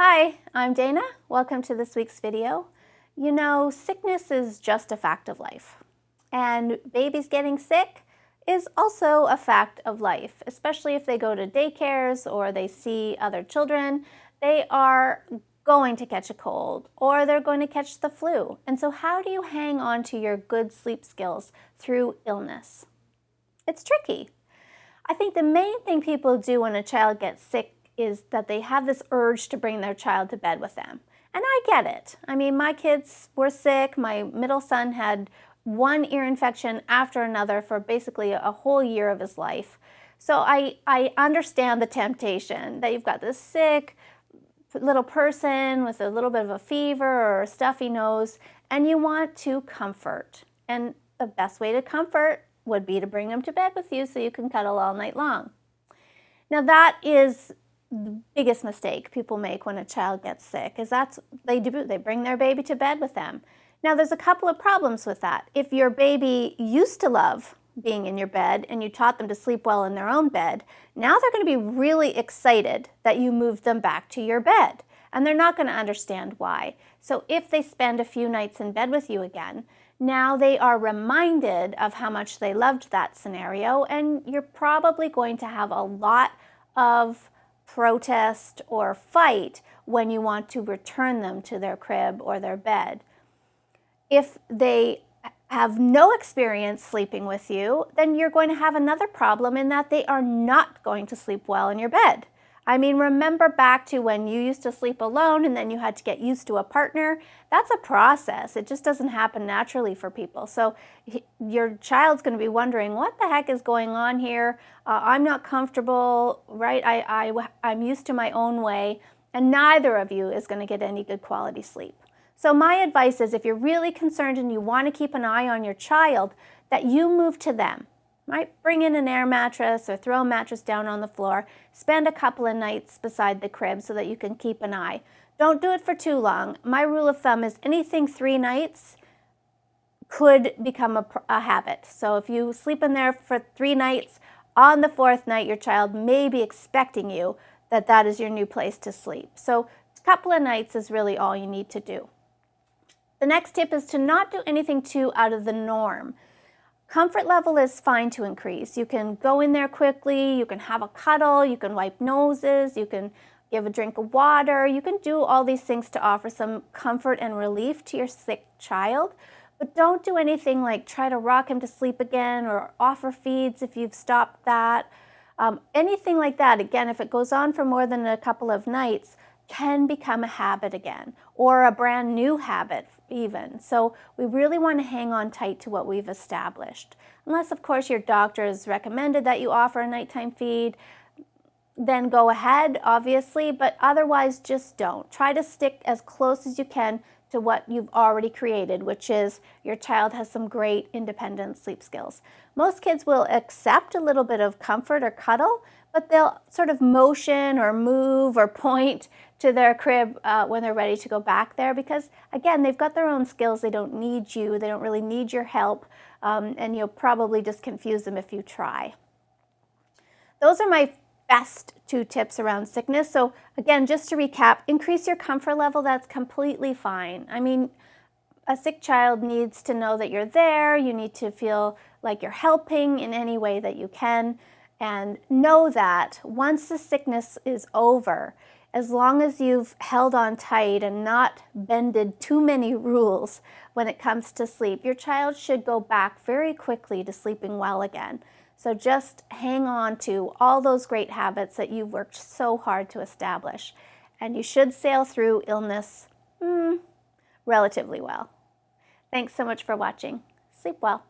Hi, I'm Dana. Welcome to this week's video. You know, sickness is just a fact of life. And babies getting sick is also a fact of life, especially if they go to daycares or they see other children. They are going to catch a cold or they're going to catch the flu. And so how do you hang on to your good sleep skills through illness? It's tricky. I think the main thing people do when a child gets sick is that they have this urge to bring their child to bed with them. And I get it. I mean, my kids were sick. My middle son had one ear infection after another for basically a whole year of his life. So I understand the temptation that you've got this sick little person with a little bit of a fever or a stuffy nose, and you want to comfort. And the best way to comfort would be to bring them to bed with you so you can cuddle all night long. Now that is the biggest mistake people make when a child gets sick, is they bring their baby to bed with them. Now there's a couple of problems with that. If your baby used to love being in your bed and you taught them to sleep well in their own bed, now they're going to be really excited that you moved them back to your bed, and they're not going to understand why. So if they spend a few nights in bed with you again, now they are reminded of how much they loved that scenario, and you're probably going to have a lot of protest or fight when you want to return them to their crib or their bed. If they have no experience sleeping with you, then you're going to have another problem in that they are not going to sleep well in your bed. I mean, remember back to when you used to sleep alone and then you had to get used to a partner. That's a process. It just doesn't happen naturally for people. So your child's going to be wondering, what the heck is going on here? I'm not comfortable, right? I'm used to my own way, and neither of you is going to get any good quality sleep. So my advice is, if you're really concerned and you want to keep an eye on your child, that you move to them. Right? Bring in an air mattress or throw a mattress down on the floor. Spend a couple of nights beside the crib so that you can keep an eye. Don't do it for too long. My rule of thumb is anything 3 nights could become a habit. So if you sleep in there for 3 nights, on the 4th night your child may be expecting you that is your new place to sleep. So a couple of nights is really all you need to do. The next tip is to not do anything too out of the norm. Comfort level is fine to increase. You can go in there quickly, you can have a cuddle, you can wipe noses, you can give a drink of water, you can do all these things to offer some comfort and relief to your sick child. But don't do anything like try to rock him to sleep again or offer feeds if you've stopped that. Anything like that, again, if it goes on for more than a couple of nights, can become a habit again, or a brand new habit even. So we really want to hang on tight to what we've established. Unless, of course, your doctor has recommended that you offer a nighttime feed, then go ahead, obviously, but otherwise just don't. Try to stick as close as you can to what you've already created, which is your child has some great independent sleep skills. Most kids will accept a little bit of comfort or cuddle, but they'll sort of motion or move or point to their crib when they're ready to go back there, because again, they've got their own skills. They don't need you. They don't really need your help, and you'll probably just confuse them if you try. Those are my best 2 tips around sickness. So again, just to recap, increase your comfort level. That's completely fine. I mean, a sick child needs to know that you're there. You need to feel like you're helping in any way that you can. And know that once the sickness is over, as long as you've held on tight and not bended too many rules when it comes to sleep, your child should go back very quickly to sleeping well again. So just hang on to all those great habits that you've worked so hard to establish, and you should sail through illness relatively well. Thanks so much for watching. Sleep well.